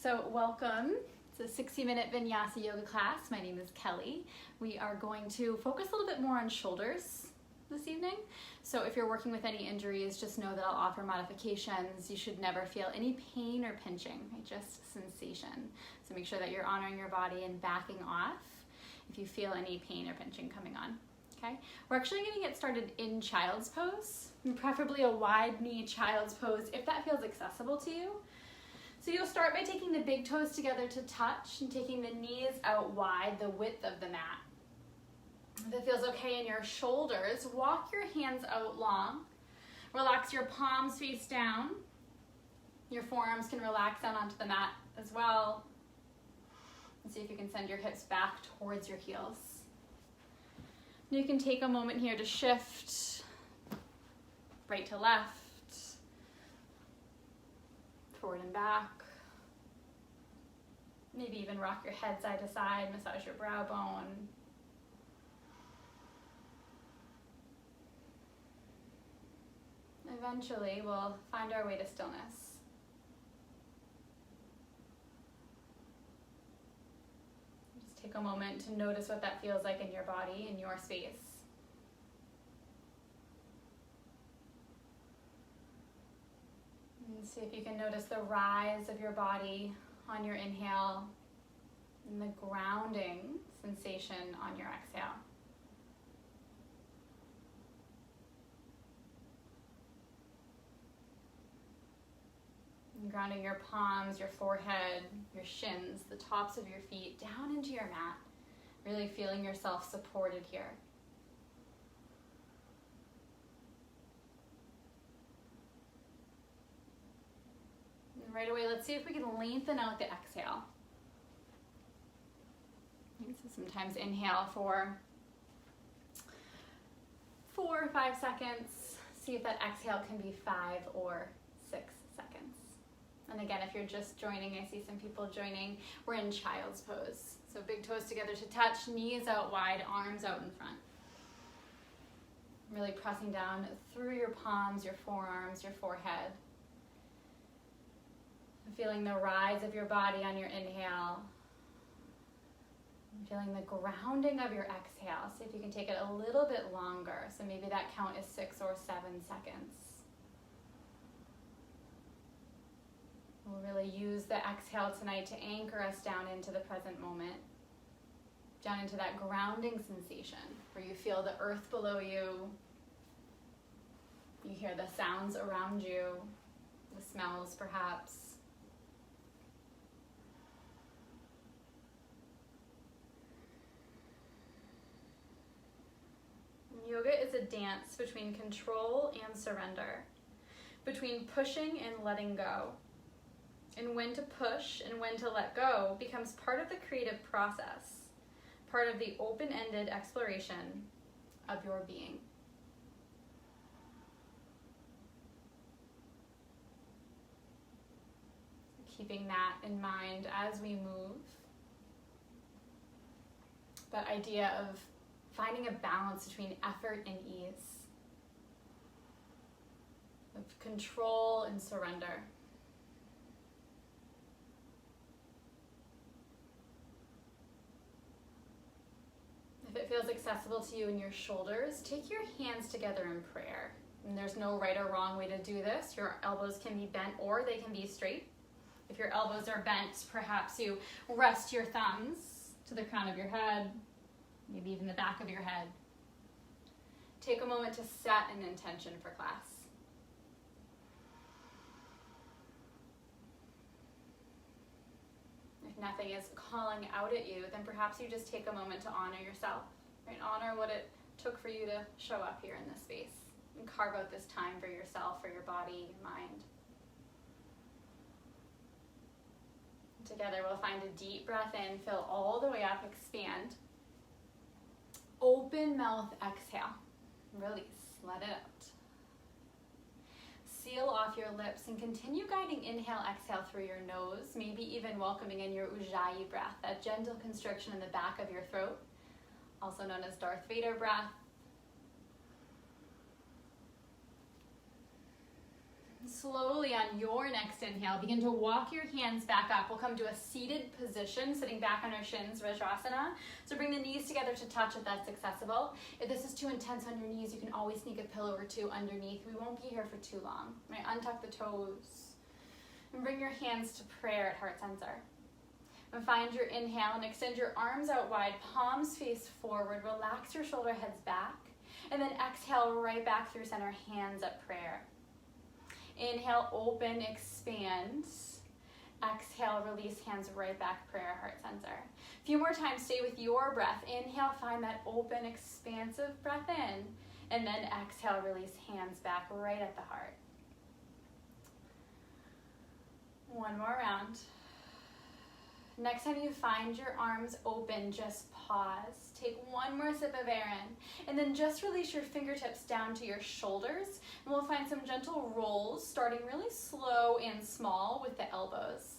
So welcome. It's a 60-minute vinyasa yoga class. My name is Kelly. We are going to focus a little bit more on shoulders this evening. So if you're working with any injuries, just know that I'll offer modifications. You should never feel any pain or pinching, right? Just sensation. So make sure that you're honoring your body and backing off if you feel any pain or pinching coming on. Okay, we're actually going to get started in child's pose, and preferably a wide knee child's pose if that feels accessible to you. So you'll start by taking the big toes together to touch and taking the knees out wide, the width of the mat. If it feels okay in your shoulders, walk your hands out long. Relax your palms face down. Your forearms can relax down onto the mat as well. And see if you can send your hips back towards your heels. You can take a moment here to shift right to left, forward and back. Maybe even rock your head side to side, massage your brow bone. Eventually, we'll find our way to stillness. Just take a moment to notice what that feels like in your body, in your space. And see if you can notice the rise of your body on your inhale and the grounding sensation on your exhale. And grounding your palms, your forehead, your shins, the tops of your feet down into your mat, really feeling yourself supported here. Right away, let's see if we can lengthen out the exhale. So sometimes inhale for 4 or 5 seconds. See if that exhale can be 5 or 6 seconds. And again, if you're just joining, I see some people joining. We're in child's pose. So big toes together to touch, knees out wide, arms out in front. Really pressing down through your palms, your forearms, your forehead. Feeling the rise of your body on your inhale. Feeling the grounding of your exhale. See if you can take it a little bit longer. So maybe that count is 6 or 7 seconds. We'll really use the exhale tonight to anchor us down into the present moment. Down into that grounding sensation where you feel the earth below you. You hear the sounds around you, the smells perhaps. Yoga is a dance between control and surrender, between pushing and letting go. And when to push and when to let go becomes part of the creative process, part of the open-ended exploration of your being. Keeping that in mind as we move. That idea of finding a balance between effort and ease, of control and surrender. If it feels accessible to you in your shoulders, take your hands together in prayer. And there's no right or wrong way to do this. Your elbows can be bent or they can be straight. If your elbows are bent, perhaps you rest your thumbs to the crown of your head, maybe even the back of your head. Take a moment to set an intention for class. If nothing is calling out at you, then perhaps you just take a moment to honor yourself, right? Honor what it took for you to show up here in this space and carve out this time for yourself, for your body, your mind. Together we'll find a deep breath in, fill all the way up, expand. Open mouth, exhale. Release, let it out. Seal off your lips and continue guiding inhale, exhale through your nose, maybe even welcoming in your Ujjayi breath, that gentle constriction in the back of your throat, also known as Darth Vader breath. Slowly on your next inhale, begin to walk your hands back up. We'll come to a seated position, sitting back on our shins, Vajrasana. So bring the knees together to touch if that's accessible. If this is too intense on your knees, you can always sneak a pillow or two underneath. We won't be here for too long. Right? Untuck the toes. And bring your hands to prayer at heart center. And find your inhale and extend your arms out wide, palms face forward. Relax your shoulder heads back. And then exhale right back through center, hands at prayer. Inhale, open, expand. Exhale, release, hands right back, prayer, heart center. A few more times, stay with your breath. Inhale, find that open, expansive breath in. And then exhale, release, hands back right at the heart. One more round. Next time you find your arms open, just pause. Take one more sip of air in, and then just release your fingertips down to your shoulders. And we'll find some gentle rolls, starting really slow and small with the elbows.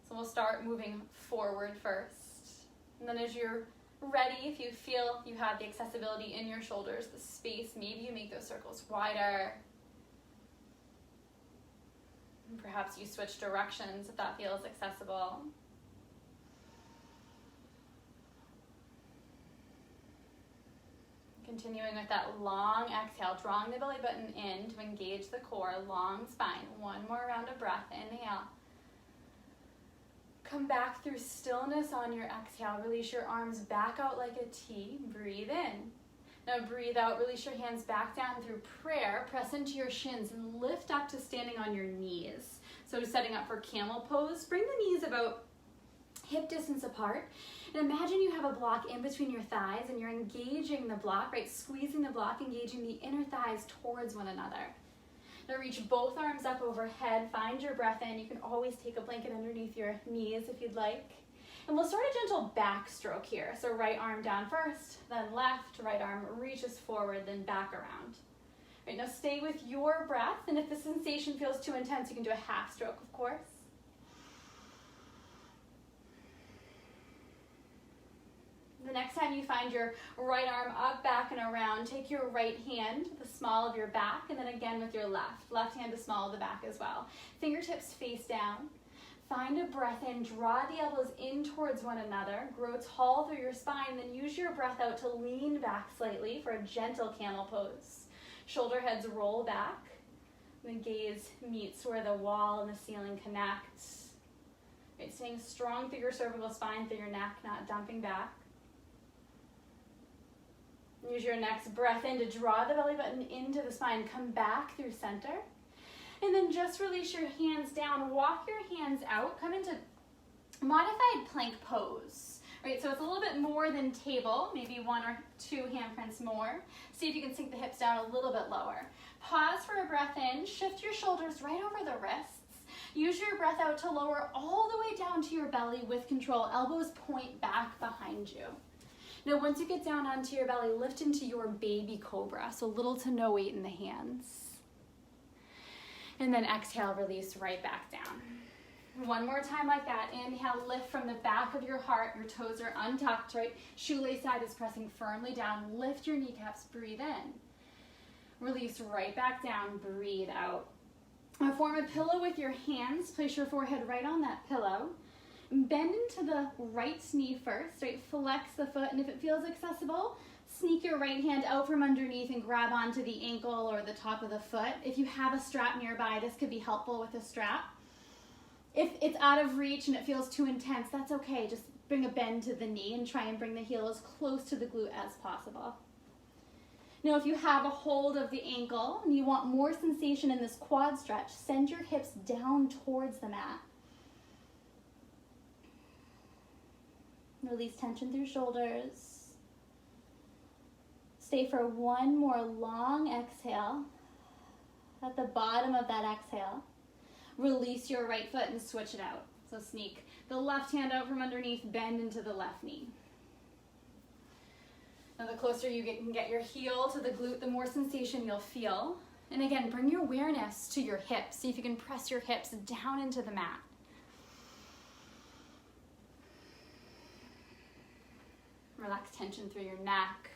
So we'll start moving forward first. And then as you're ready, if you feel you have the accessibility in your shoulders, the space, maybe you make those circles wider. And perhaps you switch directions if that feels accessible. Continuing with that long exhale, drawing the belly button in to engage the core, long spine. One more round of breath, inhale. Come back through stillness on your exhale. Release your arms back out like a T. Breathe in. Now breathe out, release your hands back down through prayer. Press into your shins and lift up to standing on your knees. So setting up for camel pose, bring the knees about hip distance apart. And imagine you have a block in between your thighs and you're engaging the block, right? Squeezing the block, engaging the inner thighs towards one another. Now reach both arms up overhead, find your breath in. You can always take a blanket underneath your knees if you'd like. And we'll start a gentle backstroke here. So right arm down first, then left, right arm reaches forward, then back around. Right, now stay with your breath, and if the sensation feels too intense, you can do a half stroke, of course. The next time you find your right arm up, back, and around, take your right hand to the small of your back, and then again with your left hand to small of the back as well. Fingertips face down. Find a breath in, draw the elbows in towards one another, grow tall through your spine, then use your breath out to lean back slightly for a gentle camel pose. Shoulder heads roll back, the gaze meets where the wall and the ceiling connect. Right, staying strong through your cervical spine, through your neck, not dumping back. Use your next breath in to draw the belly button into the spine, come back through center. And then just release your hands down, walk your hands out, come into modified plank pose. Right, so it's a little bit more than table, maybe one or two handprints more. See if you can sink the hips down a little bit lower. Pause for a breath in, shift your shoulders right over the wrists. Use your breath out to lower all the way down to your belly with control. Elbows point back behind you. Now once you get down onto your belly, lift into your baby cobra, so little to no weight in the hands. And then exhale, release right back down. One more time like that. Inhale, lift from the back of your heart. Your toes are untucked, right? Shoelace side is pressing firmly down. Lift your kneecaps, breathe in. Release right back down, breathe out. Now form a pillow with your hands. Place your forehead right on that pillow. Bend into the right knee first, right? Flex the foot, and if it feels accessible, sneak your right hand out from underneath and grab onto the ankle or the top of the foot. If you have a strap nearby, this could be helpful with a strap. If it's out of reach and it feels too intense, that's okay. Just bring a bend to the knee and try and bring the heel as close to the glute as possible. Now, if you have a hold of the ankle and you want more sensation in this quad stretch, send your hips down towards the mat. Release tension through shoulders. Stay for one more long exhale. At the bottom of that exhale, release your right foot and switch it out. So sneak the left hand out from underneath, bend into the left knee. Now the closer you can get your heel to the glute, the more sensation you'll feel. And again, bring your awareness to your hips. See if you can press your hips down into the mat. Relax tension through your neck.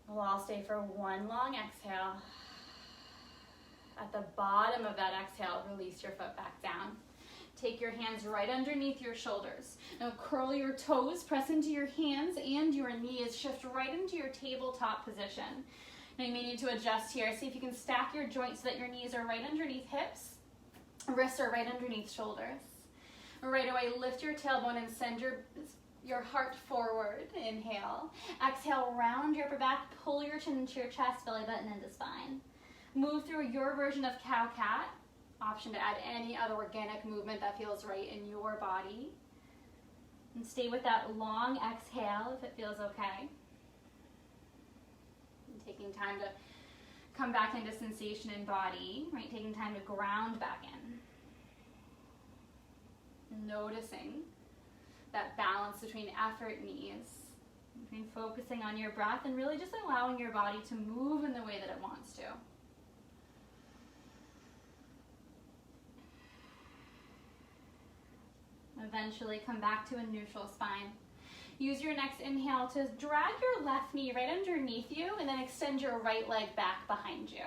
We'll all stay for one long exhale. At the bottom of that exhale, release your foot back down. Take your hands right underneath your shoulders. Now curl your toes, press into your hands and your knees, shift right into your tabletop position. Now you may need to adjust here. See if you can stack your joints so that your knees are right underneath hips, wrists are right underneath shoulders. Right away, lift your tailbone and send your heart forward. Inhale. Exhale, round your upper back, pull your chin into your chest, belly button into spine. Move through your version of cow-cat. Option to add any other organic movement that feels right in your body. And stay with that long exhale if it feels okay. And taking time to come back into sensation in body, right? Taking time to ground back in. Noticing that balance between effort and ease, between focusing on your breath and really just allowing your body to move in the way that it wants to. Eventually come back to a neutral spine. Use your next inhale to drag your left knee right underneath you and then extend your right leg back behind you.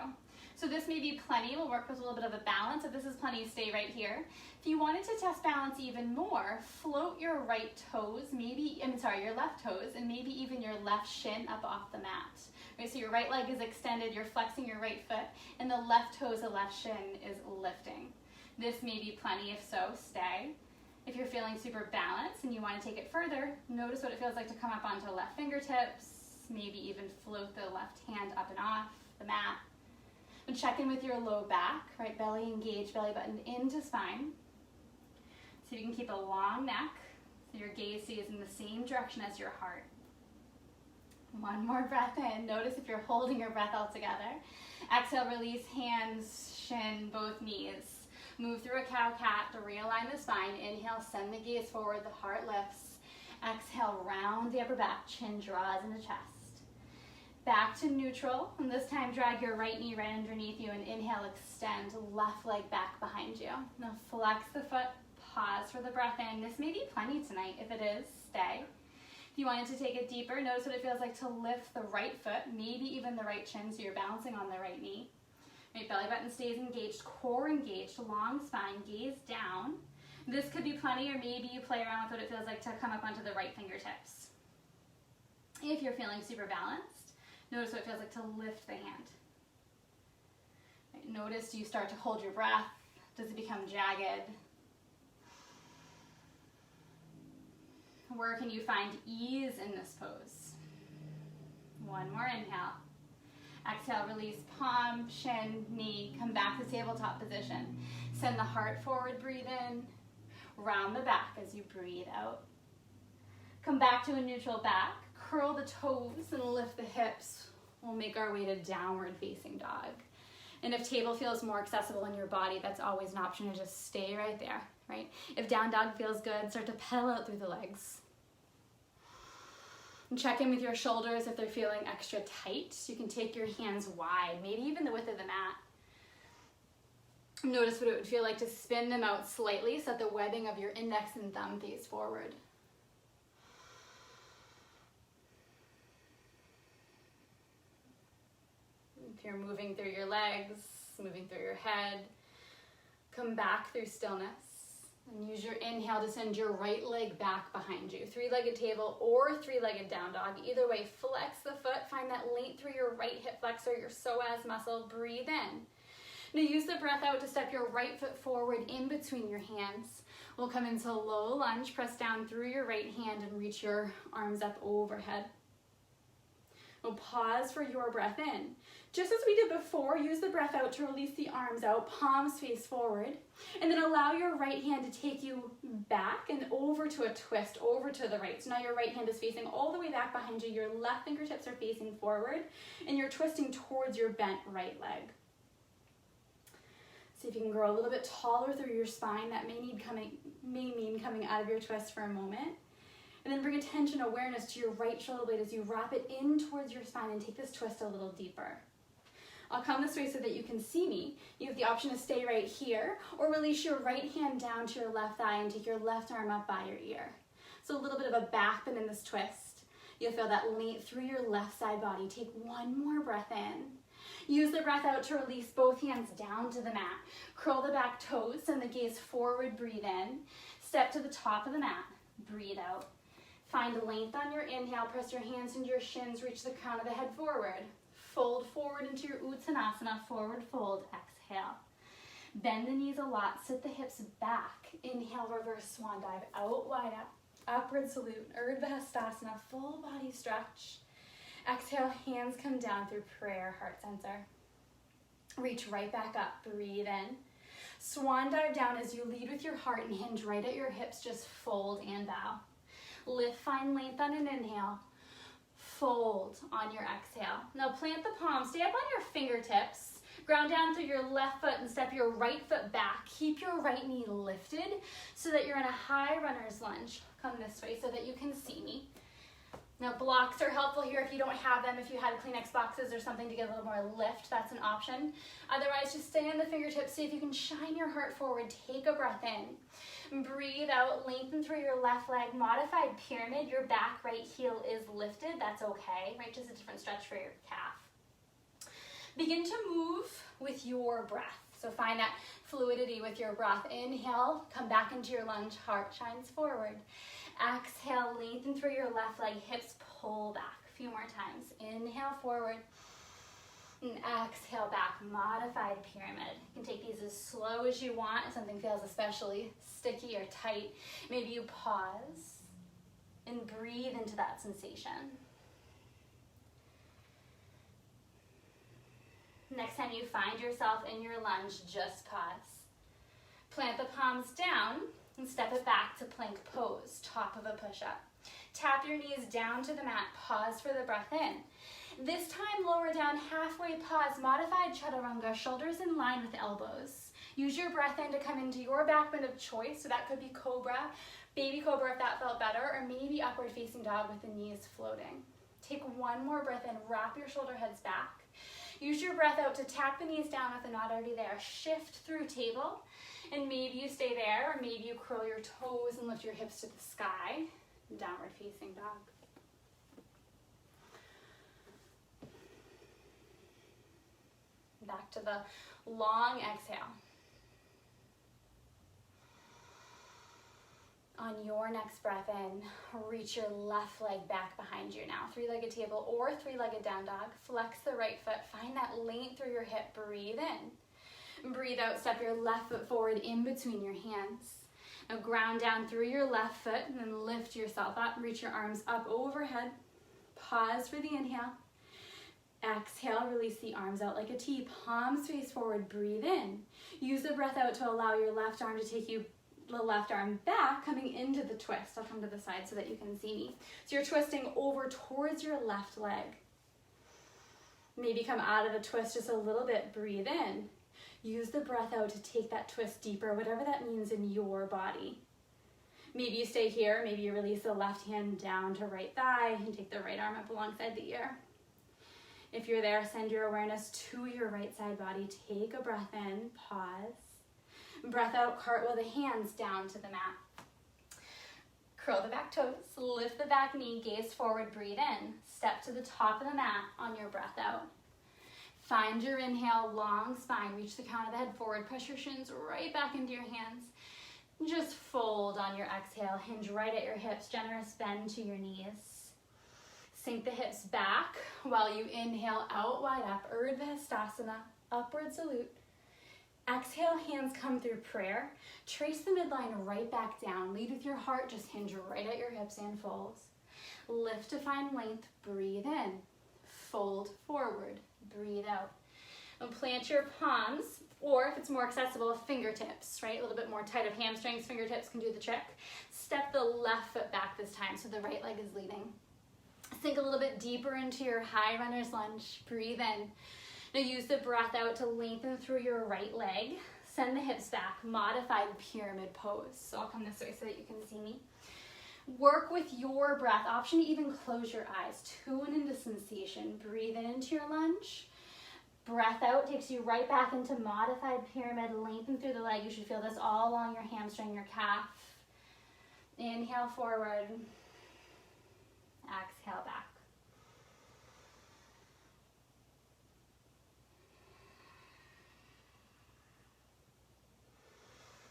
So this may be plenty. We'll work with a little bit of a balance. If this is plenty, stay right here. If you wanted to test balance even more, float your right toes, your left toes, and maybe even your left shin up off the mat. Right, so your right leg is extended, you're flexing your right foot, and the left toes, the left shin is lifting. This may be plenty. If so, stay. If you're feeling super balanced and you want to take it further, notice what it feels like to come up onto left fingertips, maybe even float the left hand up and off the mat. And check in with your low back, right? Belly engaged, belly button into spine. So you can keep a long neck, so your gaze stays in the same direction as your heart. One more breath in. Notice if you're holding your breath all together. Exhale, release hands, shin, both knees. Move through a cow-cat to realign the spine. Inhale, send the gaze forward, the heart lifts. Exhale, round the upper back, chin draws into chest. Back to neutral, and this time drag your right knee right underneath you and inhale, extend left leg back behind you. Now flex the foot, pause for the breath in. This may be plenty tonight. If it is, stay. If you wanted to take it deeper, notice what it feels like to lift the right foot, maybe even the right chin, so you're balancing on the right knee. Right, belly button stays engaged, core engaged, long spine, gaze down. This could be plenty, or maybe you play around with what it feels like to come up onto the right fingertips. If you're feeling super balanced, notice what it feels like to lift the hand. Right, notice, do you start to hold your breath? Does it become jagged? Where can you find ease in this pose? One more inhale. Exhale, release palm, shin, knee, come back to tabletop position. Send the heart forward, breathe in. Round the back as you breathe out. Come back to a neutral back. Curl the toes and lift the hips. We'll make our way to downward facing dog. And if table feels more accessible in your body, that's always an option to just stay right there, right? If down dog feels good, start to pedal out through the legs. And check in with your shoulders if they're feeling extra tight. You can take your hands wide, maybe even the width of the mat. Notice what it would feel like to spin them out slightly so that the webbing of your index and thumb face forward. If you're moving through your legs, moving through your head, come back through stillness. And use your inhale to send your right leg back behind you. Three-legged table or three-legged down dog. Either way, flex the foot. Find that length through your right hip flexor, your psoas muscle. Breathe in. Now use the breath out to step your right foot forward in between your hands. We'll come into low lunge. Press down through your right hand and reach your arms up overhead. We'll pause for your breath in. Just as we did before, use the breath out to release the arms out, palms face forward, and then allow your right hand to take you back and over to a twist, over to the right. So now your right hand is facing all the way back behind you, your left fingertips are facing forward, and you're twisting towards your bent right leg. See if you can grow a little bit taller through your spine. That may mean coming out of your twist for a moment. And then bring attention, awareness to your right shoulder blade as you wrap it in towards your spine and take this twist a little deeper. I'll come this way so that you can see me. You have the option to stay right here or release your right hand down to your left thigh and take your left arm up by your ear. So a little bit of a back bend in this twist. You'll feel that length through your left side body. Take one more breath in. Use the breath out to release both hands down to the mat. Curl the back toes, send the gaze forward, breathe in. Step to the top of the mat, breathe out. Find length on your inhale, press your hands into your shins, reach the crown of the head forward. Fold forward into your Uttanasana, forward fold, exhale. Bend the knees a lot, sit the hips back. Inhale, reverse swan dive, out wide up. Upward salute, Urdhva Hastasana, full body stretch. Exhale, hands come down through prayer, heart center. Reach right back up, breathe in. Swan dive down as you lead with your heart and hinge right at your hips, just fold and bow. Lift, find length on an inhale. Fold on your exhale. Now plant the palms, stay up on your fingertips. Ground down through your left foot and step your right foot back. Keep your right knee lifted so that you're in a high runner's lunge. Come this way so that you can see me. Now blocks are helpful here if you don't have them. If you had Kleenex boxes or something to get a little more lift, that's an option. Otherwise, just stay on the fingertips. See if you can shine your heart forward. Take a breath in. Breathe out, lengthen through your left leg. Modified pyramid, your back right heel is lifted. That's okay, right? Just a different stretch for your calf. Begin to move with your breath. So find that fluidity with your breath. Inhale, come back into your lunge, heart shines forward. Exhale, lengthen through your left leg, hips pull back. A few more times. Inhale forward. And exhale back, modified pyramid. You can take these as slow as you want. If something feels especially sticky or tight, maybe you pause and breathe into that sensation. Next time you find yourself in your lunge, just pause. Plant the palms down and step it back to plank pose, top of a push-up. Tap your knees down to the mat, pause for the breath in. This time, lower down, halfway pause, modified chaturanga, shoulders in line with elbows. Use your breath in to come into your back bend of choice, so that could be cobra, baby cobra if that felt better, or maybe upward facing dog with the knees floating. Take one more breath in, wrap your shoulder heads back. Use your breath out to tap the knees down if they're not already there. Shift through table, and maybe you stay there, or maybe you curl your toes and lift your hips to the sky. Downward facing dog. Back to the long exhale. On your next breath in, reach your left leg back behind you now. Three-legged table or three-legged down dog. Flex the right foot. Find that length through your hip. Breathe in. Breathe out. Step your left foot forward in between your hands. Now ground down through your left foot and then lift yourself up. Reach your arms up overhead. Pause for the inhale. Exhale, release the arms out like a T. Palms face forward. Breathe in. Use the breath out to allow your left arm to take you the left arm back, coming into the twist. I'll come to the side so that you can see me. So you're twisting over towards your left leg. Maybe come out of the twist just a little bit. Breathe in. Use the breath out to take that twist deeper, whatever that means in your body. Maybe you stay here. Maybe you release the left hand down to right thigh and take the right arm up alongside the ear. If you're there, send your awareness to your right side body. Take a breath in, pause. Breath out, cartwheel the hands down to the mat. Curl the back toes, lift the back knee, gaze forward, breathe in. Step to the top of the mat on your breath out. Find your inhale, long spine, reach the crown of the head forward, press your shins right back into your hands. Just fold on your exhale, hinge right at your hips, generous bend to your knees. Sink the hips back while you inhale out wide up, Urdhva Hastasana, upward salute. Exhale, hands come through prayer. Trace the midline right back down. Lead with your heart, just hinge right at your hips and folds. Lift to find length, breathe in. Fold forward, breathe out. And plant your palms, or if it's more accessible, fingertips, right? A little bit more tight of hamstrings, fingertips can do the trick. Step the left foot back this time, so the right leg is leading. Sink a little bit deeper into your high runner's lunge, breathe in. Now use the breath out to lengthen through your right leg. Send the hips back, modified pyramid pose. So I'll come this way so that you can see me. Work with your breath. Option to even close your eyes. Tune into sensation. Breathe in into your lunge. Breath out takes you right back into modified pyramid. Lengthen through the leg. You should feel this all along your hamstring, your calf. Inhale forward. Exhale back.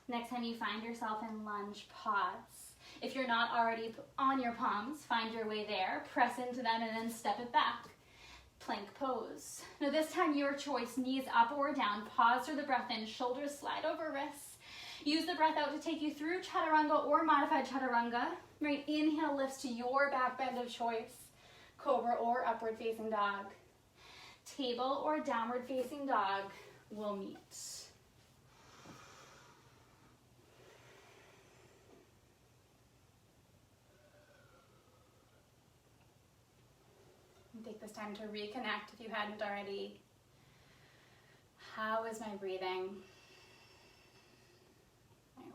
Next time you find yourself in lunge, pause. If you're not already on your palms, find your way there, press into them, and then step it back. Plank pose. Now this time, your choice, knees up or down. Pause for the breath in, shoulders slide over wrists. Use the breath out to take you through chaturanga or modified chaturanga. Right, inhale lifts to your back bend of choice. Cobra or upward facing dog. Table or downward facing dog will meet. Take this time to reconnect if you hadn't already. How is my breathing?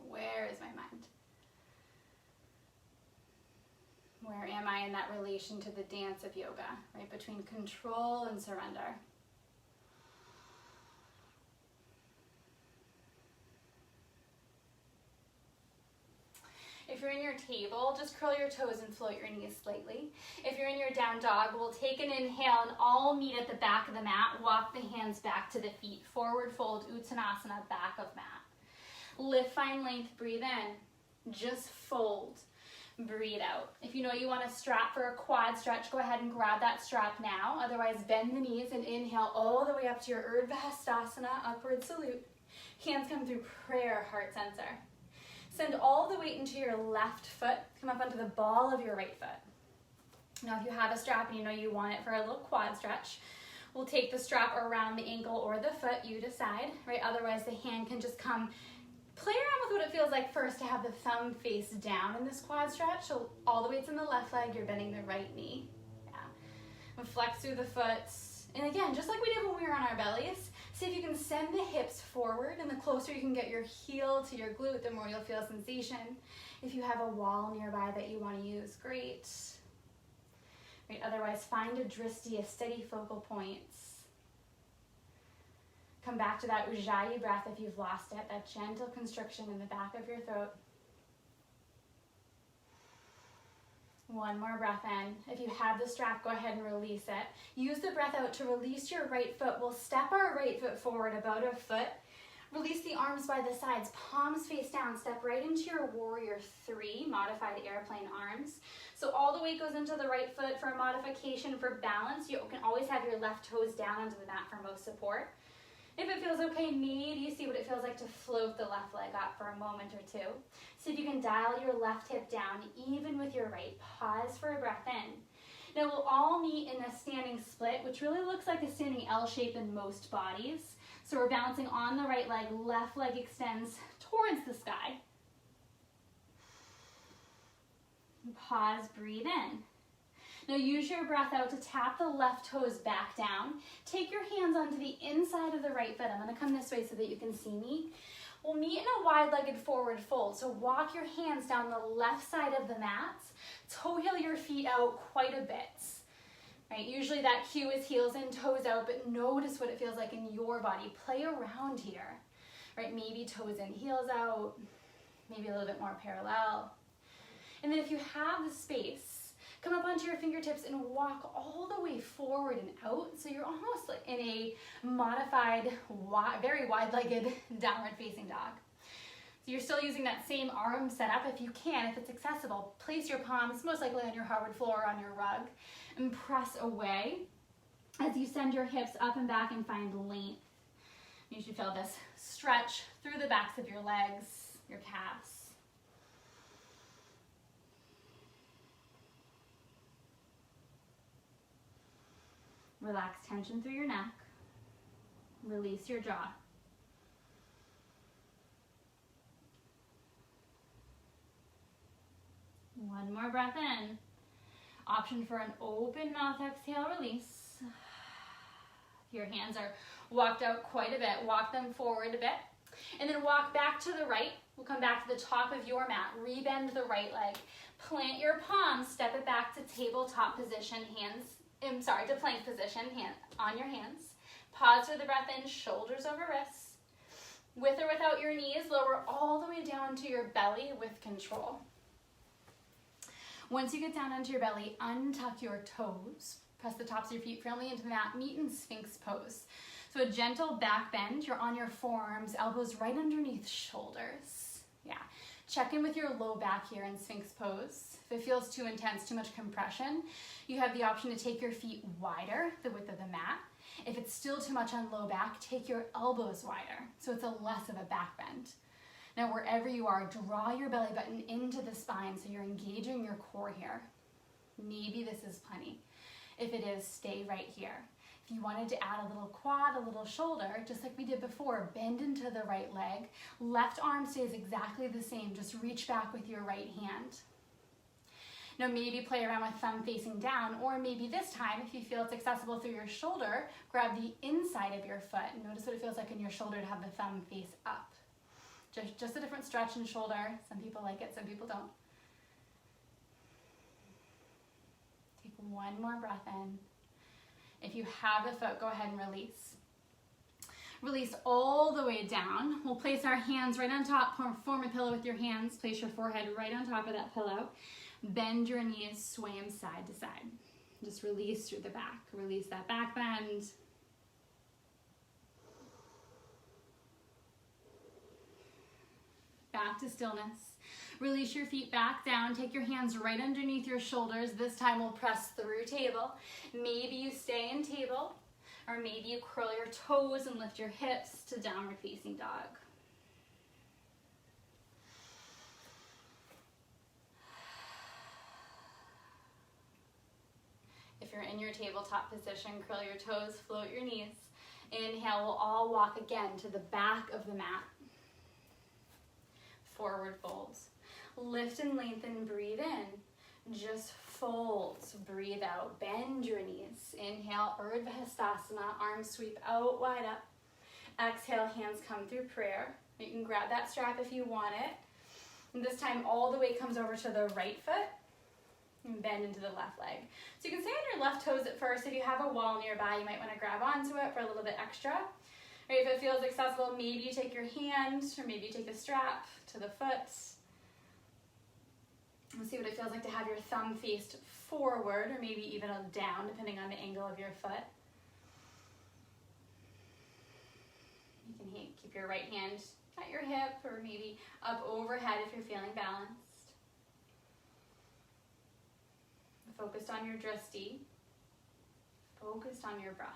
Where is my mind? Where am I in that relation to the dance of yoga, right? Between control and surrender. If you're in your table, just curl your toes and float your knees slightly. If you're in your down dog, we'll take an inhale and all meet at the back of the mat. Walk the hands back to the feet. Forward fold, Uttanasana, back of mat. Lift, find length, breathe in. Just fold, breathe out. If you know you want to strap for a quad stretch, go ahead and grab that strap now. Otherwise, bend the knees and inhale all the way up to your Urdhva Hastasana, upward salute. Hands come through prayer, heart center. Send all the weight into your left foot. Come up onto the ball of your right foot. Now, if you have a strap and you know you want it for a little quad stretch, we'll take the strap around the ankle or the foot, you decide, right? Otherwise, the hand can just come. Play around with what it feels like first to have the thumb face down in this quad stretch. So all the weight's in the left leg, you're bending the right knee. Yeah. And flex through the foot. And again, just like we did when we were on our bellies, see if you can send the hips forward, and the closer you can get your heel to your glute, the more you'll feel sensation. If you have a wall nearby that you want to use, great. Right, otherwise, find a drishti, a steady focal points. Come back to that Ujjayi breath if you've lost it, that gentle constriction in the back of your throat. One more breath in. If you have the strap, go ahead and release it. Use the breath out to release your right foot. We'll step our right foot forward about a foot. Release the arms by the sides, palms face down. Step right into your warrior 3, modified airplane arms. So all the weight goes into the right foot. For a modification for balance, you can always have your left toes down onto the mat for most support. If it feels okay, maybe you see what it feels like to float the left leg up for a moment or two. See if you can dial your left hip down, even with your right. Pause for a breath in. Now we'll all meet in a standing split, which really looks like a standing L shape in most bodies. So we're balancing on the right leg, left leg extends towards the sky. Pause, breathe in. Now use your breath out to tap the left toes back down. Take your hands onto the inside of the right foot. I'm going to come this way so that you can see me. We'll meet in a wide-legged forward fold. So walk your hands down the left side of the mat. Toe heel your feet out quite a bit. Right? Usually that cue is heels in, toes out, but notice what it feels like in your body. Play around here. Right? Maybe toes in, heels out. Maybe a little bit more parallel. And then if you have the space, come up onto your fingertips and walk all the way forward and out. So you're almost like in a modified, very wide-legged downward facing dog. So you're still using that same arm setup if you can, if it's accessible. Place your palms most likely on your hardwood floor or on your rug and press away as you send your hips up and back and find length. You should feel this stretch through the backs of your legs, your calves. Relax tension through your neck. Release your jaw. One more breath in. Option for an open mouth exhale, release. Your hands are walked out quite a bit. Walk them forward a bit. And then walk back to the right. We'll come back to the top of your mat. Rebend the right leg. Plant your palms. Step it back to tabletop position. To plank position, on your hands. Pause for the breath in, shoulders over wrists. With or without your knees, lower all the way down to your belly with control. Once you get down onto your belly, untuck your toes. Press the tops of your feet firmly into the mat. Meet in Sphinx pose. So a gentle back bend. You're on your forearms, elbows right underneath shoulders. Yeah. Check in with your low back here in Sphinx pose. If it feels too intense, too much compression, you have the option to take your feet wider, the width of the mat. If it's still too much on low back, take your elbows wider, so it's a less of a back bend. Now, wherever you are, draw your belly button into the spine so you're engaging your core here. Maybe this is plenty. If it is, stay right here. If you wanted to add a little quad, a little shoulder, just like we did before, bend into the right leg. Left arm stays exactly the same, just reach back with your right hand. Now maybe play around with thumb facing down, or maybe this time, if you feel it's accessible through your shoulder, grab the inside of your foot and notice what it feels like in your shoulder to have the thumb face up. Just a different stretch in shoulder. Some people like it, some people don't. Take one more breath in. If you have the foot, go ahead and release. Release all the way down. We'll place our hands right on top, form a pillow with your hands. Place your forehead right on top of that pillow. Bend your knees, sway them side to side. Just release through the back. Release that back bend. Back to stillness. Release your feet back down. Take your hands right underneath your shoulders. This time we'll press through table. Maybe you stay in table, or maybe you curl your toes and lift your hips to downward facing dog. If you're in your tabletop position, curl your toes, float your knees. Inhale, we'll all walk again to the back of the mat. Forward folds. Lift and lengthen, breathe in. Just folds, breathe out. Bend your knees. Inhale, Urdhva Hastasana, arms sweep out, wide up. Exhale, hands come through prayer. You can grab that strap if you want it. And this time, all the weight comes over to the right foot and bend into the left leg. So you can stay on your left toes at first. If you have a wall nearby, you might want to grab onto it for a little bit extra. Right, if it feels accessible, maybe you take your hand, or maybe you take a strap to the foot. We'll see what it feels like to have your thumb faced forward, or maybe even down, depending on the angle of your foot. You can keep your right hand at your hip, or maybe up overhead if you're feeling balanced. Focused on your drishti. Focused on your breath.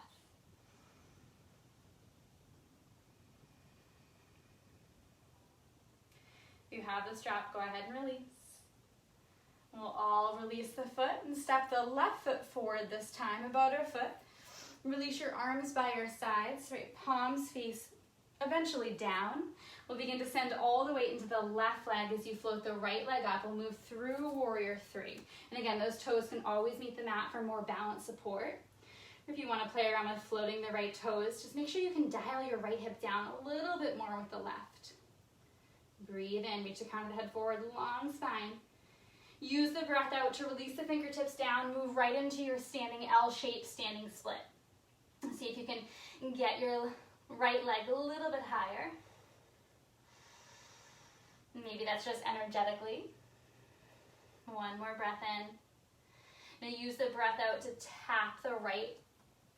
If you have the strap, go ahead and release. We'll all release the foot and step the left foot forward this time, about our foot. Release your arms by your sides, right? Palms face eventually down. We'll begin to send all the weight into the left leg as you float the right leg up. We'll move through Warrior 3. And again, those toes can always meet the mat for more balance support. If you want to play around with floating the right toes, just make sure you can dial your right hip down a little bit more with the left. Breathe in, reach the crown of the head forward, long spine. Use the breath out to release the fingertips down, move right into your standing L-shaped standing split. See if you can get your right leg a little bit higher. Maybe that's just energetically. One more breath in. Now use the breath out to tap the right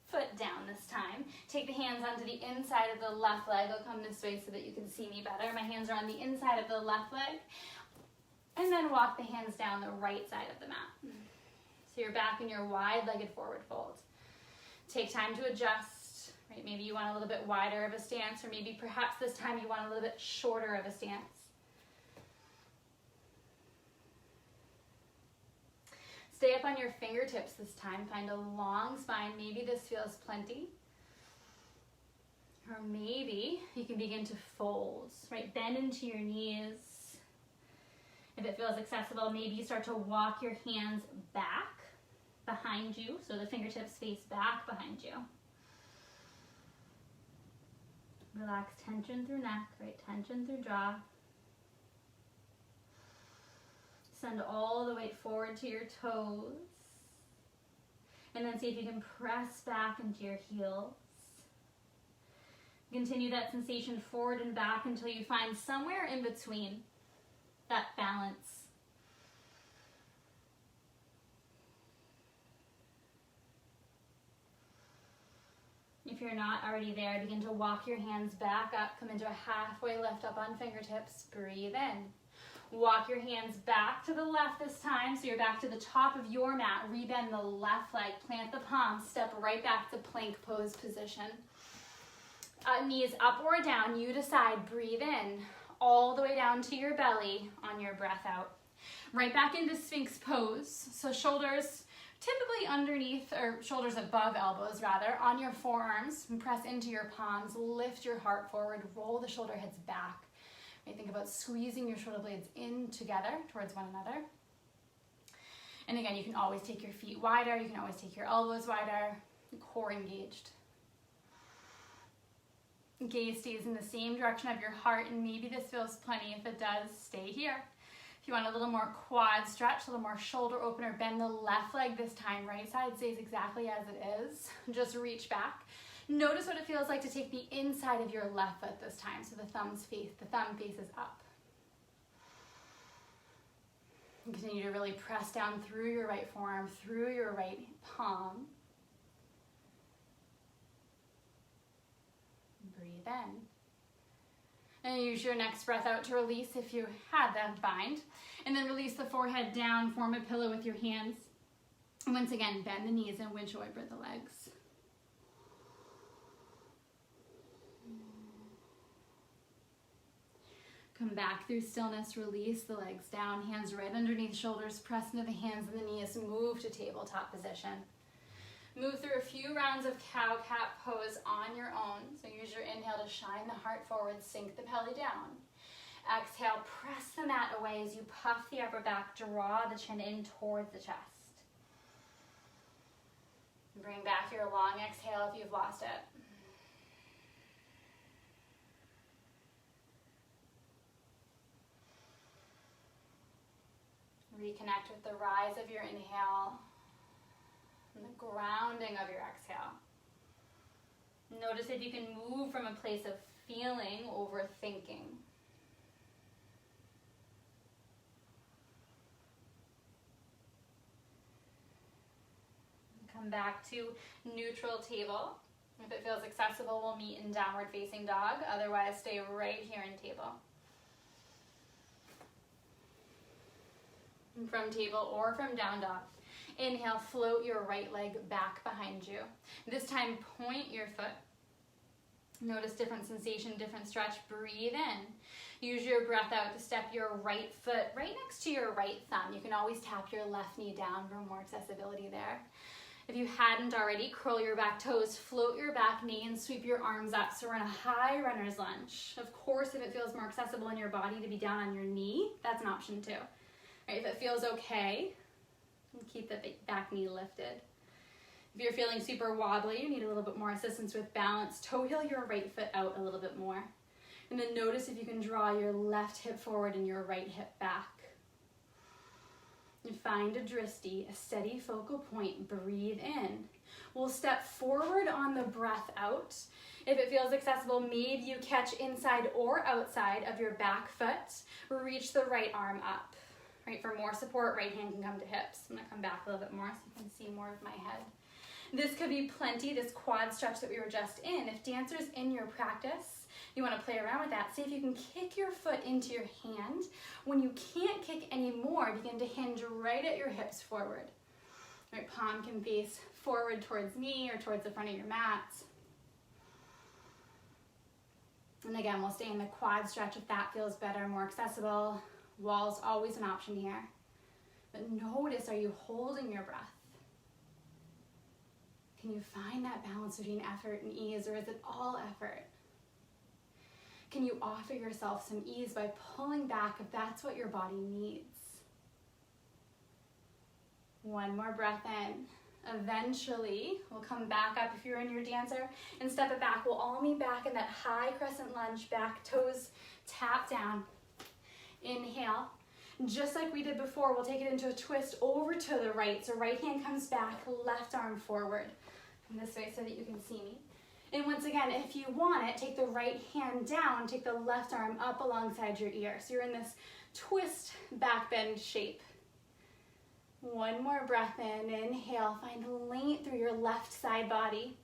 foot down this time. Take the hands onto the inside of the left leg. I'll come this way so that you can see me better. My hands are on the inside of the left leg. And then walk the hands down the right side of the mat. So you're back in your wide-legged forward fold. Take time to adjust. Right? Maybe you want a little bit wider of a stance, or maybe perhaps this time you want a little bit shorter of a stance. Stay up on your fingertips this time. Find a long spine. Maybe this feels plenty. Or maybe you can begin to fold. Right? Bend into your knees. If it feels accessible, maybe you start to walk your hands back behind you, so the fingertips face back behind you. Relax tension through neck, right? Tension through jaw. Send all the weight forward to your toes. And then see if you can press back into your heels. Continue that sensation forward and back until you find somewhere in between that balance. If you're not already there, begin to walk your hands back up, come into a halfway lift up on fingertips, breathe in. Walk your hands back to the left this time, so you're back to the top of your mat. Rebend the left leg, plant the palms, step right back to plank pose position. Knees up or down, you decide, breathe in, all the way down to your belly on your breath out. Right back into Sphinx pose, so shoulders typically underneath, or shoulders above elbows rather, on your forearms, and press into your palms, lift your heart forward, roll the shoulder heads back. Think about squeezing your shoulder blades in together towards one another. And again, you can always take your feet wider, you can always take your elbows wider, core engaged. Gaze stays in the same direction of your heart, and maybe this feels plenty. If it does, stay here. If you want a little more quad stretch, a little more shoulder opener, bend the left leg this time. Right side stays exactly as it is. Just reach back. Notice what it feels like to take the inside of your left foot this time, so the thumb faces up. And continue to really press down through your right forearm, through your right palm. Breathe in. And use your next breath out to release if you had that bind. And then release the forehead down, form a pillow with your hands. And once again, bend the knees and windshield wiper the legs. Come back through stillness, release the legs down, hands right underneath shoulders, press into the hands and the knees, move to tabletop position. Move through a few rounds of cow-cat pose on your own. So use your inhale to shine the heart forward, sink the belly down. Exhale, press the mat away as you puff the upper back, draw the chin in towards the chest. Bring back your long exhale if you've lost it. Reconnect with the rise of your inhale and the grounding of your exhale. Notice if you can move from a place of feeling over thinking. Come back to neutral table. If it feels accessible, we'll meet in downward facing dog. Otherwise, stay right here in table. From table or from down dog. Inhale, float your right leg back behind you. This time, point your foot. Notice different sensation, different stretch. Breathe in. Use your breath out to step your right foot right next to your right thumb. You can always tap your left knee down for more accessibility there. If you hadn't already, curl your back toes, float your back knee, and sweep your arms up. So we're in a high runner's lunge. Of course, if it feels more accessible in your body to be down on your knee, that's an option too. Right, if it feels okay, keep the back knee lifted. If you're feeling super wobbly, you need a little bit more assistance with balance, toe heel your right foot out a little bit more. And then notice if you can draw your left hip forward and your right hip back. And find a drishti, a steady focal point. Breathe in. We'll step forward on the breath out. If it feels accessible, maybe you catch inside or outside of your back foot. Reach the right arm up. Right, for more support, right hand can come to hips. I'm gonna come back a little bit more so you can see more of my head. This could be plenty, this quad stretch that we were just in. If dancers in your practice, you wanna play around with that. See if you can kick your foot into your hand. When you can't kick anymore, begin to hinge right at your hips forward. Right, palm can face forward towards me or towards the front of your mat. And again, we'll stay in the quad stretch if that feels better, more accessible. Wall's always an option here. But notice, are you holding your breath? Can you find that balance between effort and ease, or is it all effort? Can you offer yourself some ease by pulling back if that's what your body needs? One more breath in. Eventually, we'll come back up if you're in your dancer and step it back. We'll all meet back in that high crescent lunge, back toes tap down. Inhale. Just like we did before, we'll take it into a twist over to the right. So right hand comes back, left arm forward. Come this way so that you can see me. And once again, if you want it, take the right hand down, take the left arm up alongside your ear. So you're in this twist back bend shape. One more breath in. Inhale, find length through your left side body.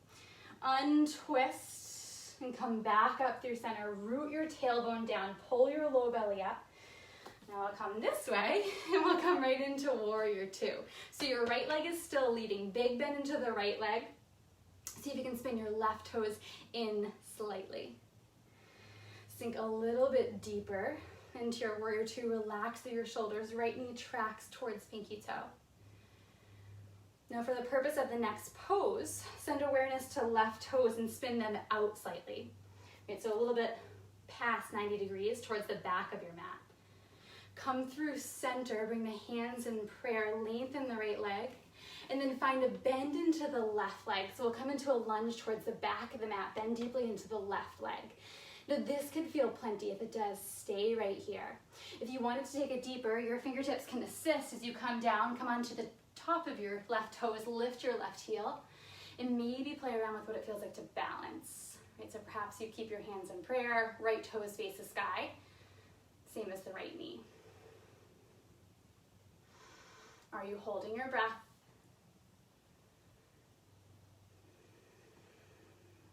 Untwist and come back up through center. Root your tailbone down, pull your low belly up. Now I'll come this way and we'll come right into warrior two. So your right leg is still leading. Big bend into the right leg. See if you can spin your left toes in slightly. Sink a little bit deeper into your warrior two. Relax through your shoulders. Right knee tracks towards pinky toe. Now for the purpose of the next pose, send awareness to left toes and spin them out slightly. Okay, so a little bit past 90 degrees towards the back of your mat. Come through center, bring the hands in prayer, lengthen the right leg, and then find a bend into the left leg. So we'll come into a lunge towards the back of the mat, bend deeply into the left leg. Now this could feel plenty. If it does, stay right here. If you wanted to take it deeper, your fingertips can assist as you come down, come onto the top of your left toes, lift your left heel, and maybe play around with what it feels like to balance. Right, so perhaps you keep your hands in prayer, right toes face the sky, same as the right knee. Are you holding your breath?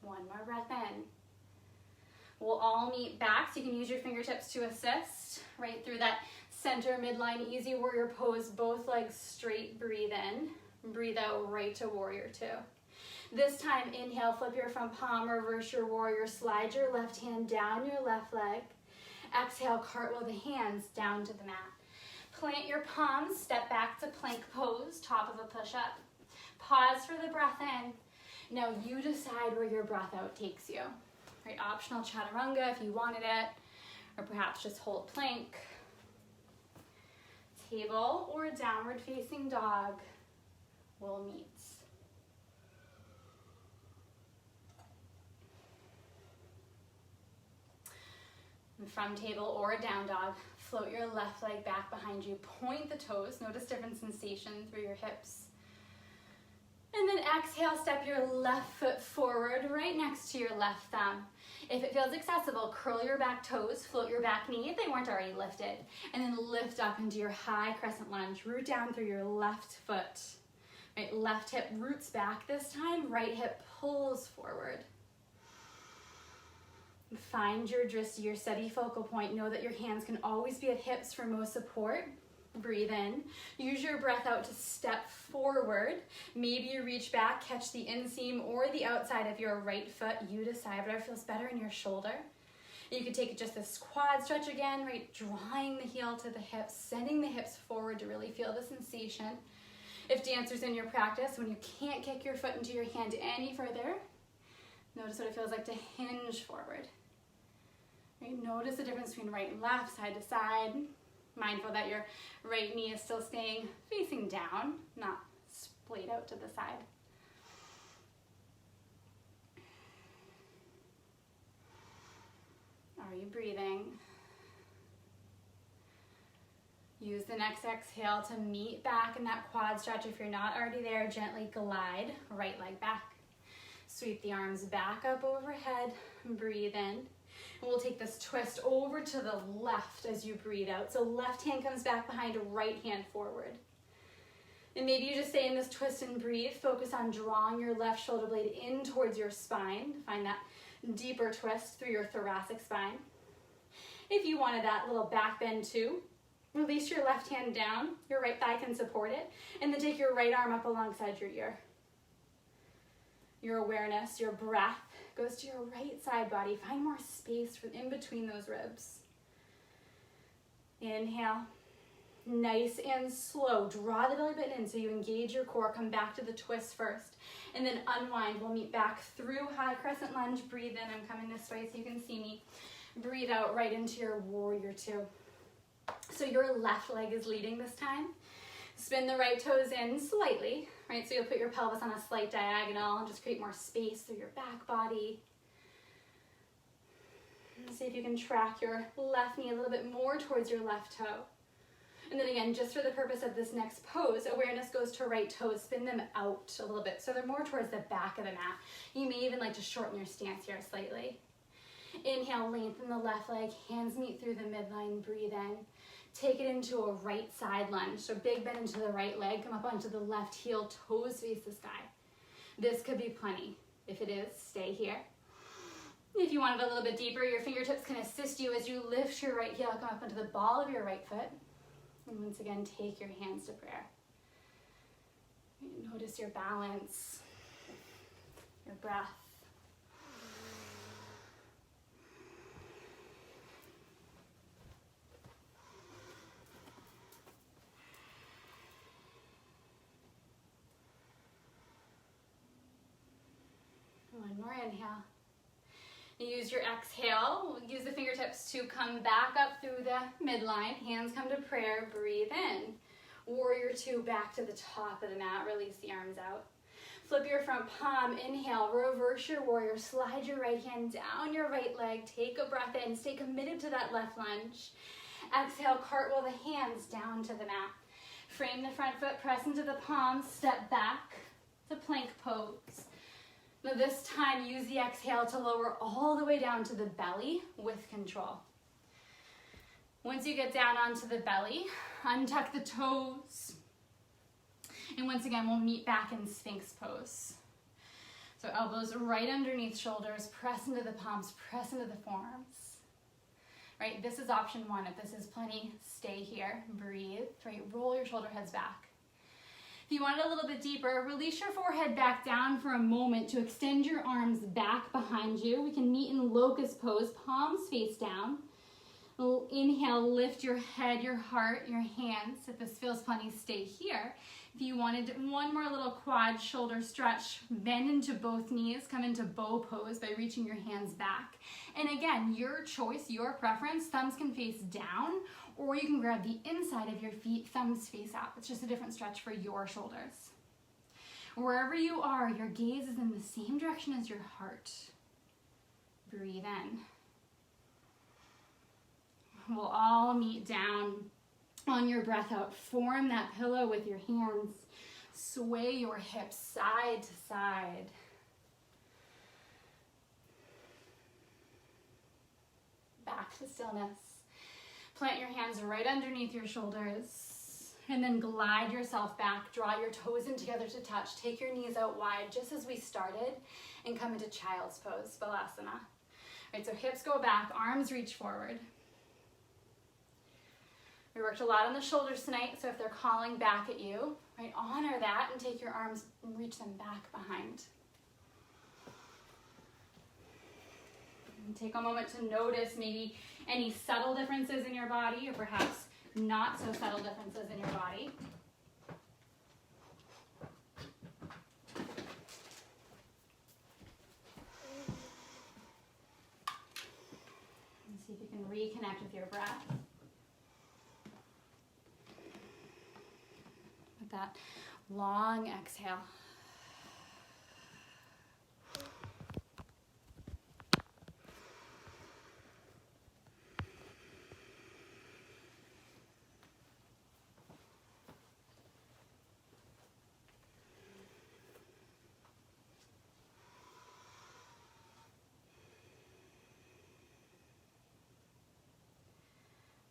One more breath in. We'll all meet back, so you can use your fingertips to assist, right through that center midline easy warrior pose, both legs straight, breathe in, breathe out right to warrior two. This time, inhale, flip your front palm, reverse your warrior, slide your left hand down your left leg. Exhale, cartwheel the hands down to the mat. Plant your palms, step back to plank pose, top of a push-up. Pause for the breath in. Now you decide where your breath out takes you. Right, optional chaturanga if you wanted it, or perhaps just hold plank. Table or downward facing dog will meet. And from table or down dog, float your left leg back behind you. Point the toes. Notice different sensation through your hips. And then exhale, step your left foot forward right next to your left thumb. If it feels accessible, curl your back toes, float your back knee if they weren't already lifted, and then lift up into your high crescent lunge. Root down through your left foot. Right, left hip roots back this time, right hip pulls forward. Find your drishti, your steady focal point. Know that your hands can always be at hips for most support. Breathe in. Use your breath out to step forward. Maybe you reach back, catch the inseam or the outside of your right foot. You decide whatever feels better in your shoulder. You could take just this quad stretch again, right? Drawing the heel to the hips, sending the hips forward to really feel the sensation. If dancers in your practice, when you can't kick your foot into your hand any further, notice what it feels like to hinge forward. Right? Notice the difference between right and left, side to side. Mindful that your right knee is still staying facing down, not splayed out to the side. Are you breathing? Use the next exhale to meet back in that quad stretch. If you're not already there, gently glide right leg back. Sweep the arms back up overhead. Breathe in. And we'll take this twist over to the left as you breathe out. So left hand comes back behind, right hand forward. And maybe you just stay in this twist and breathe. Focus on drawing your left shoulder blade in towards your spine. Find that deeper twist through your thoracic spine. If you wanted that little back bend too, release your left hand down. Your right thigh can support it. And then take your right arm up alongside your ear. Your awareness, your breath goes to your right side body. Find more space in between those ribs. Inhale. Nice and slow. Draw the belly button in so you engage your core. Come back to the twist first. And then unwind. We'll meet back through high crescent lunge. Breathe in. I'm coming this way so you can see me. Breathe out right into your warrior two. So your left leg is leading this time. Spin the right toes in slightly, right? So you'll put your pelvis on a slight diagonal and just create more space through your back body. And see if you can track your left knee a little bit more towards your left toe. And then again, just for the purpose of this next pose, awareness goes to right toes, spin them out a little bit so they're more towards the back of the mat. You may even like to shorten your stance here slightly. Inhale, lengthen the left leg, hands meet through the midline, breathe in. Take it into a right side lunge. So big bend into the right leg, come up onto the left heel, toes face the sky. This could be plenty. If it is, stay here. If you want it a little bit deeper, your fingertips can assist you as you lift your right heel, come up onto the ball of your right foot. And once again, take your hands to prayer. Notice your balance, your breath. One more inhale. You use your exhale. Use the fingertips to come back up through the midline. Hands come to prayer. Breathe in. Warrior two, back to the top of the mat. Release the arms out. Flip your front palm. Inhale. Reverse your warrior. Slide your right hand down your right leg. Take a breath in. Stay committed to that left lunge. Exhale. Cartwheel the hands down to the mat. Frame the front foot. Press into the palms. Step back to plank pose. Now this time, use the exhale to lower all the way down to the belly with control. Once you get down onto the belly, untuck the toes. And once again, we'll meet back in Sphinx pose. So elbows right underneath shoulders, press into the palms, press into the forearms. Right, this is option one. If this is plenty, stay here, breathe, right, roll your shoulder heads back. If you want it a little bit deeper, release your forehead back down for a moment to extend your arms back behind you. We can meet in locust pose, palms face down. Inhale, lift your head, your heart, your hands. If this feels funny, stay here. If you wanted one more little quad shoulder stretch, bend into both knees, come into bow pose by reaching your hands back. And again, your choice, your preference, thumbs can face down, or you can grab the inside of your feet, thumbs face up. It's just a different stretch for your shoulders. Wherever you are, your gaze is in the same direction as your heart. Breathe in. We'll all meet down on your breath out. Form that pillow with your hands. Sway your hips side to side. Back to stillness. Plant your hands right underneath your shoulders and then glide yourself back. Draw your toes in together to touch. Take your knees out wide just as we started and come into child's pose, Balasana. All right, so hips go back, arms reach forward. We worked a lot on the shoulders tonight, so if they're calling back at you, right, honor that and take your arms and reach them back behind. And take a moment to notice maybe any subtle differences in your body, or perhaps not so subtle differences in your body. And see if you can reconnect with your breath. With that long exhale.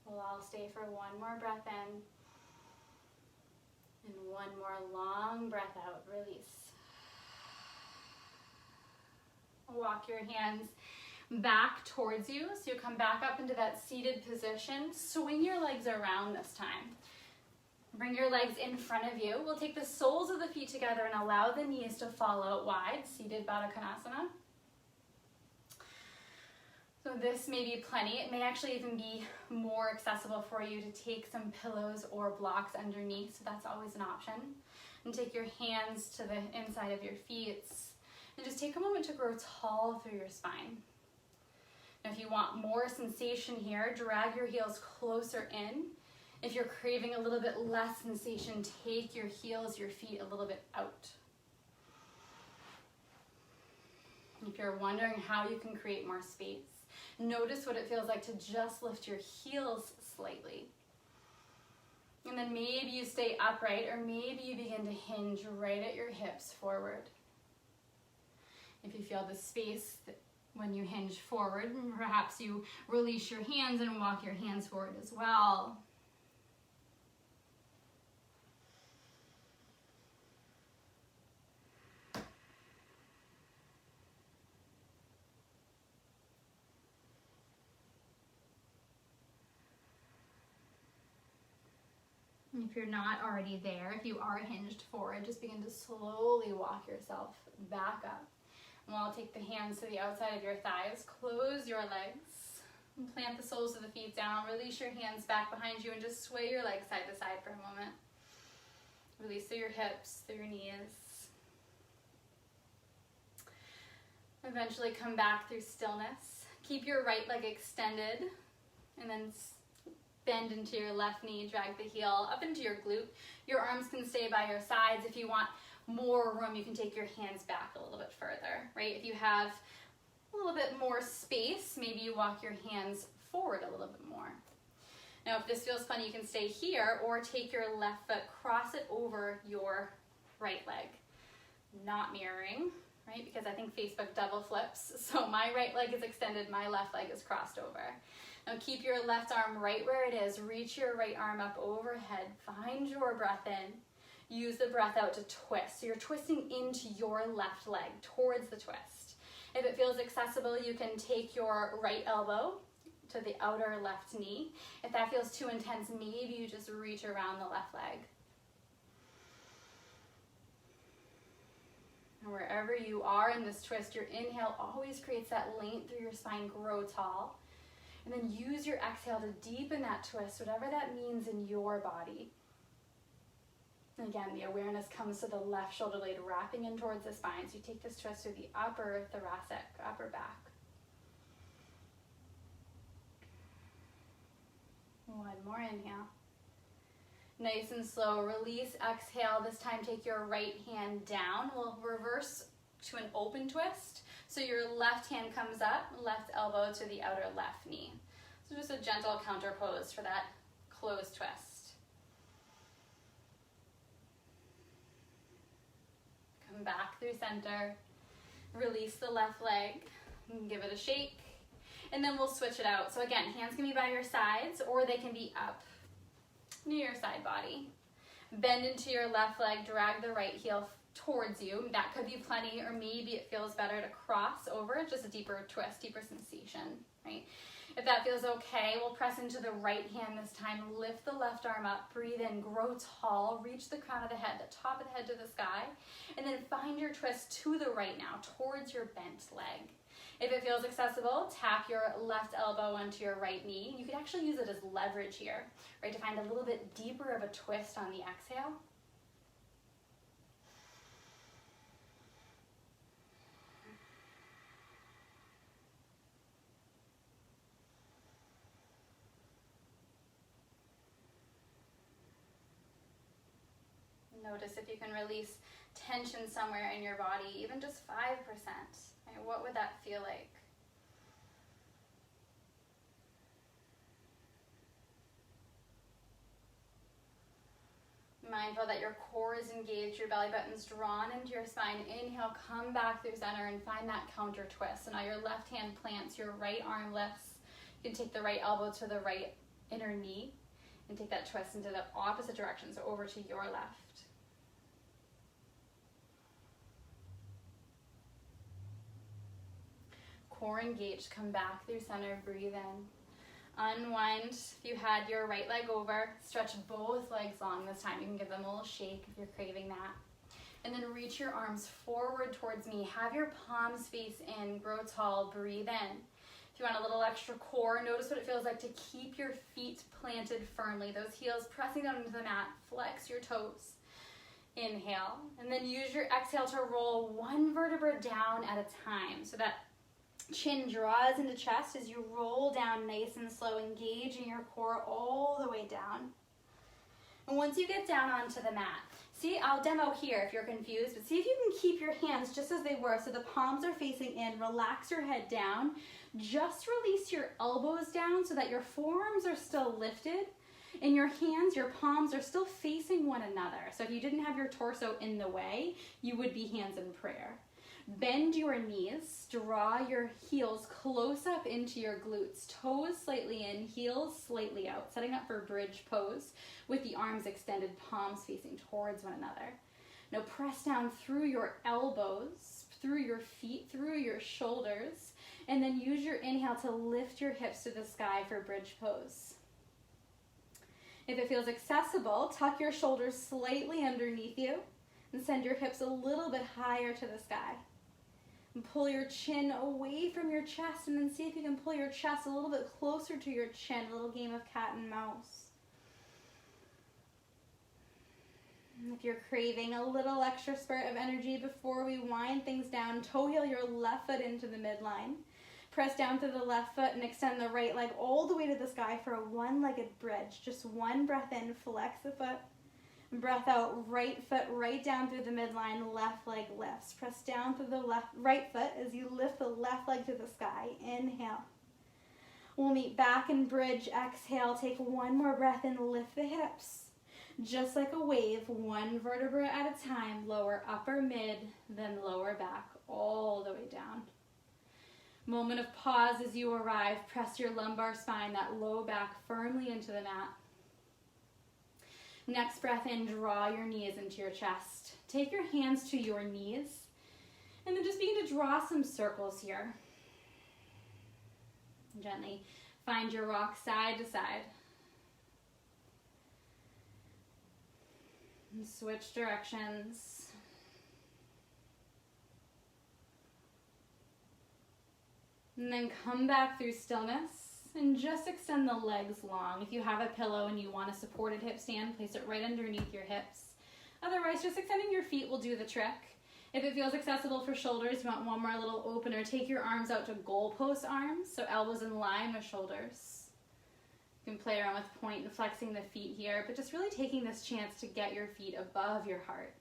We'll all stay for one more breath in and one more long breath out. Release. Walk your hands back towards you, so you come back up into that seated position. Swing your legs around this time. Bring your legs in front of you. We'll take the soles of the feet together and allow the knees to fall out wide, seated Baddha Konasana. So this may be plenty. It may actually even be more accessible for you to take some pillows or blocks underneath, so that's always an option. And take your hands to the inside of your feet and just take a moment to grow tall through your spine. Now, if you want more sensation here, drag your heels closer in. If you're craving a little bit less sensation, take your heels, your feet a little bit out. If you're wondering how you can create more space, notice what it feels like to just lift your heels slightly. And then maybe you stay upright, or maybe you begin to hinge right at your hips forward. If you feel the space when you hinge forward, perhaps you release your hands and walk your hands forward as well. If you're not already there, if you are hinged forward, just begin to slowly walk yourself back up. And we'll take the hands to the outside of your thighs, close your legs, and plant the soles of the feet down. Release your hands back behind you and just sway your legs side to side for a moment. Release through your hips, through your knees. Eventually come back through stillness. Keep your right leg extended and then bend into your left knee, drag the heel up into your glute. Your arms can stay by your sides. If you want more room, you can take your hands back a little bit further, right? If you have a little bit more space, maybe you walk your hands forward a little bit more. Now, if this feels fun, you can stay here or take your left foot, cross it over your right leg. Not mirroring, right? Because I think Facebook double flips. So my right leg is extended, my left leg is crossed over. Now keep your left arm right where it is. Reach your right arm up overhead. Find your breath in. Use the breath out to twist. So you're twisting into your left leg towards the twist. If it feels accessible, you can take your right elbow to the outer left knee. If that feels too intense, maybe you just reach around the left leg. And wherever you are in this twist, your inhale always creates that length through your spine, grow tall. And then use your exhale to deepen that twist, whatever that means in your body. And again, the awareness comes to the left shoulder blade wrapping in towards the spine. So you take this twist through the upper thoracic, upper back. One more inhale. Nice and slow, release, exhale. This time take your right hand down. We'll reverse to an open twist. So your left hand comes up, left elbow to the outer left knee. So just a gentle counter pose for that closed twist. Come back through center. Release the left leg and give it a shake. And then we'll switch it out. So again, hands can be by your sides or they can be up near your side body. Bend into your left leg, drag the right heel towards you. That could be plenty, or maybe it feels better to cross over, just a deeper twist, deeper sensation, right? If that feels okay, we'll press into the right hand this time. Lift the left arm up, breathe in, grow tall, reach the crown of the head, the top of the head to the sky, and then find your twist to the right now, towards your bent leg. If it feels accessible, tap your left elbow onto your right knee. You could actually use it as leverage here, right, to find a little bit deeper of a twist on the exhale. Notice if you can release tension somewhere in your body, even just 5%. Right? What would that feel like? Mindful that your core is engaged, your belly button's drawn into your spine. Inhale, come back through center and find that counter twist. So now your left hand plants, your right arm lifts. You can take the right elbow to the right inner knee and take that twist into the opposite direction, so over to your left. Core engaged, come back through center, breathe in. Unwind. If you had your right leg over, stretch both legs long this time. You can give them a little shake if you're craving that. And then reach your arms forward towards me. Have your palms face in, grow tall, breathe in. If you want a little extra core, notice what it feels like to keep your feet planted firmly. Those heels pressing down into the mat. Flex your toes. Inhale. And then use your exhale to roll one vertebra down at a time. So that chin draws into chest as you roll down nice and slow, engaging your core all the way down. And once you get down onto the mat, see, I'll demo here if you're confused, but see if you can keep your hands just as they were. So the palms are facing in, relax your head down. Just release your elbows down so that your forearms are still lifted and your hands, your palms are still facing one another. So if you didn't have your torso in the way, you would be hands in prayer. Bend your knees, draw your heels close up into your glutes, toes slightly in, heels slightly out, setting up for bridge pose with the arms extended, palms facing towards one another. Now press down through your elbows, through your feet, through your shoulders, and then use your inhale to lift your hips to the sky for bridge pose. If it feels accessible, tuck your shoulders slightly underneath you and send your hips a little bit higher to the sky. And pull your chin away from your chest, and then see if you can pull your chest a little bit closer to your chin, a little game of cat and mouse. And if you're craving a little extra spurt of energy before we wind things down, toe heel your left foot into the midline. Press down through the left foot and extend the right leg all the way to the sky for a one-legged bridge. Just one breath in, flex the foot. Breath out, right foot right down through the midline, left leg lifts. Press down through the right foot as you lift the left leg to the sky. Inhale. We'll meet back and bridge. Exhale, take one more breath and lift the hips. Just like a wave, one vertebra at a time. Lower upper mid, then lower back, all the way down. Moment of pause as you arrive. Press your lumbar spine, that low back firmly into the mat. Next breath in, draw your knees into your chest. Take your hands to your knees, and then just begin to draw some circles here. Gently find your rock side to side. And switch directions. And then come back through stillness. And just extend the legs long. If you have a pillow and you want a supported hip stand, place it right underneath your hips. Otherwise, just extending your feet will do the trick. If it feels accessible for shoulders, you want one more little opener. Take your arms out to goalpost arms, so elbows in line with shoulders. You can play around with point and flexing the feet here, but just really taking this chance to get your feet above your heart.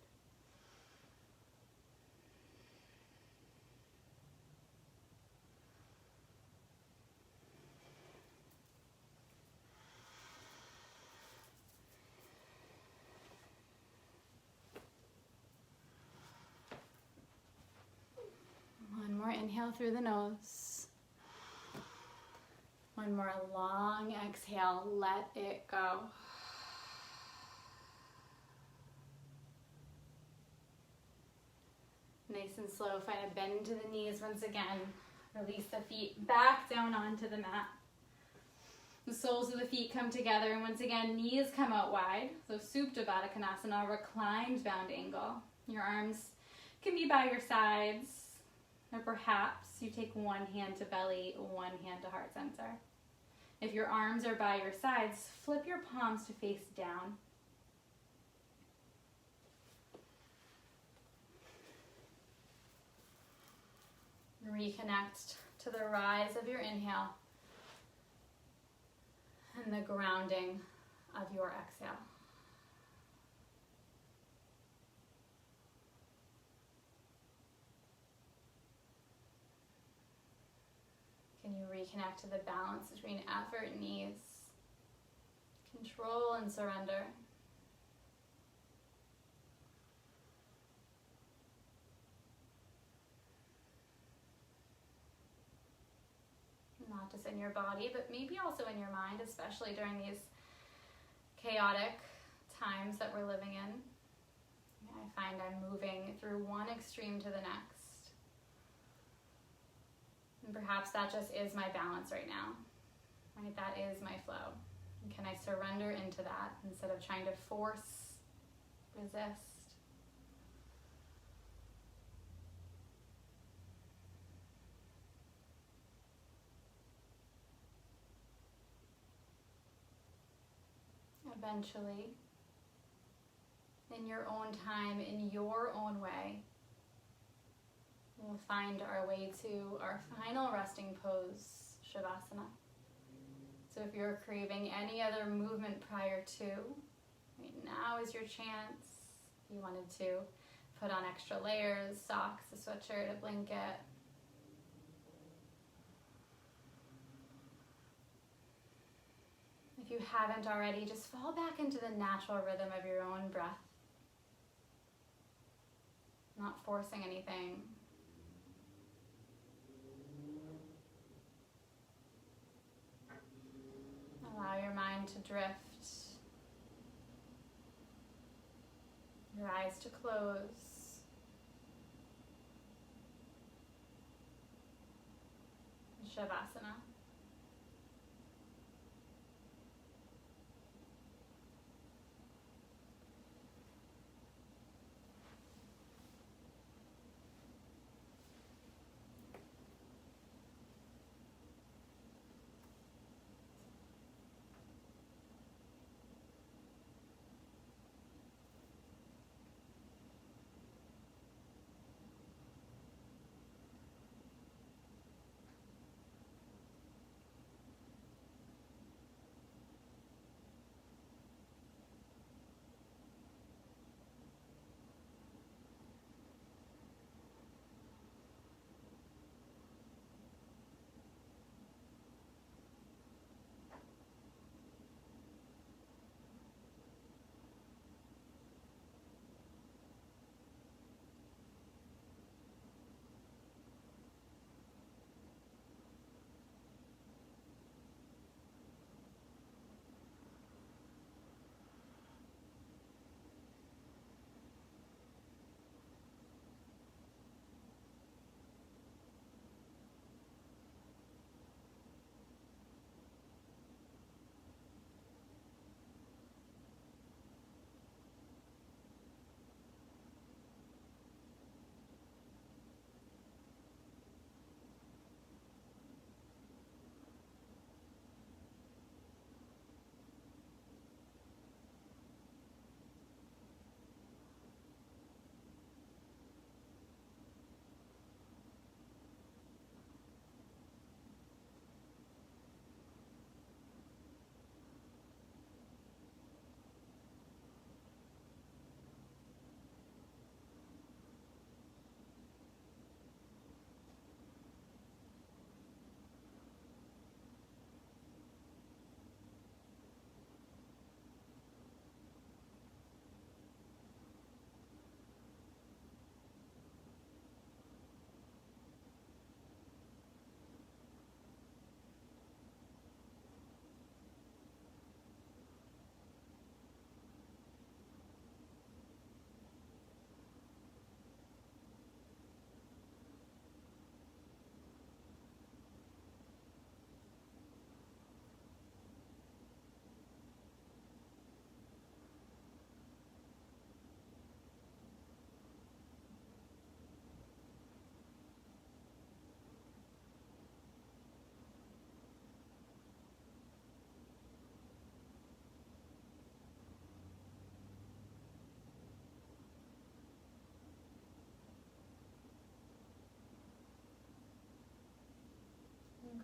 One more inhale through the nose. One more long exhale, let it go. Nice and slow, find a bend to the knees once again. Release the feet back down onto the mat. The soles of the feet come together, and once again, knees come out wide. So Supta Baddha Konasana, reclined bound angle. Your arms can be by your sides, or perhaps you take one hand to belly, one hand to heart center. If your arms are by your sides, flip your palms to face down. Reconnect to the rise of your inhale and the grounding of your exhale. Can you reconnect to the balance between effort and ease, control and surrender? Not just in your body, but maybe also in your mind, especially during these chaotic times that we're living in. I find I'm moving through one extreme to the next. And perhaps that just is my balance right now. Right? That is my flow. And can I surrender into that instead of trying to force, resist? Eventually, in your own time, in your own way, we'll find our way to our final resting pose, Shavasana. So if you're craving any other movement prior to, right now is your chance. If you wanted to put on extra layers, socks, a sweatshirt, a blanket. If you haven't already, just fall back into the natural rhythm of your own breath. Not forcing anything. Allow your mind to drift. Your eyes to close. Shavasana.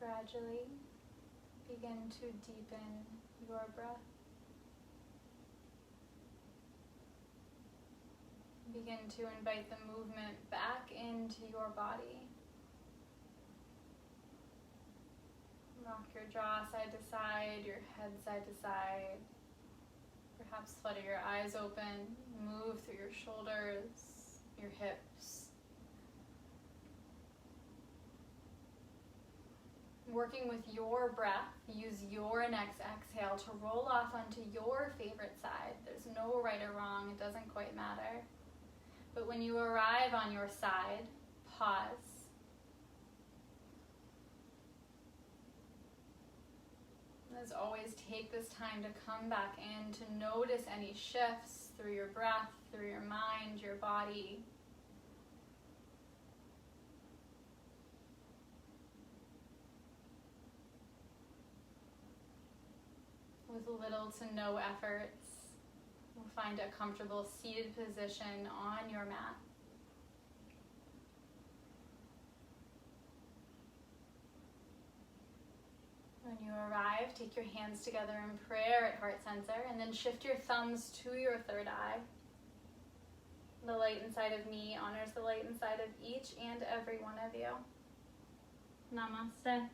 Gradually begin to deepen your breath. Begin to invite the movement back into your body. Rock your jaw side to side, your head side to side. Perhaps flutter your eyes open. Move through your shoulders, your hips. Working with your breath, use your next exhale to roll off onto your favorite side. There's no right or wrong, it doesn't quite matter. But when you arrive on your side, pause. As always, take this time to come back in, to notice any shifts through your breath, through your mind, your body. With little to no efforts, you'll find a comfortable seated position on your mat. When you arrive, take your hands together in prayer at heart center, and then shift your thumbs to your third eye. The light inside of me honors the light inside of each and every one of you. Namaste.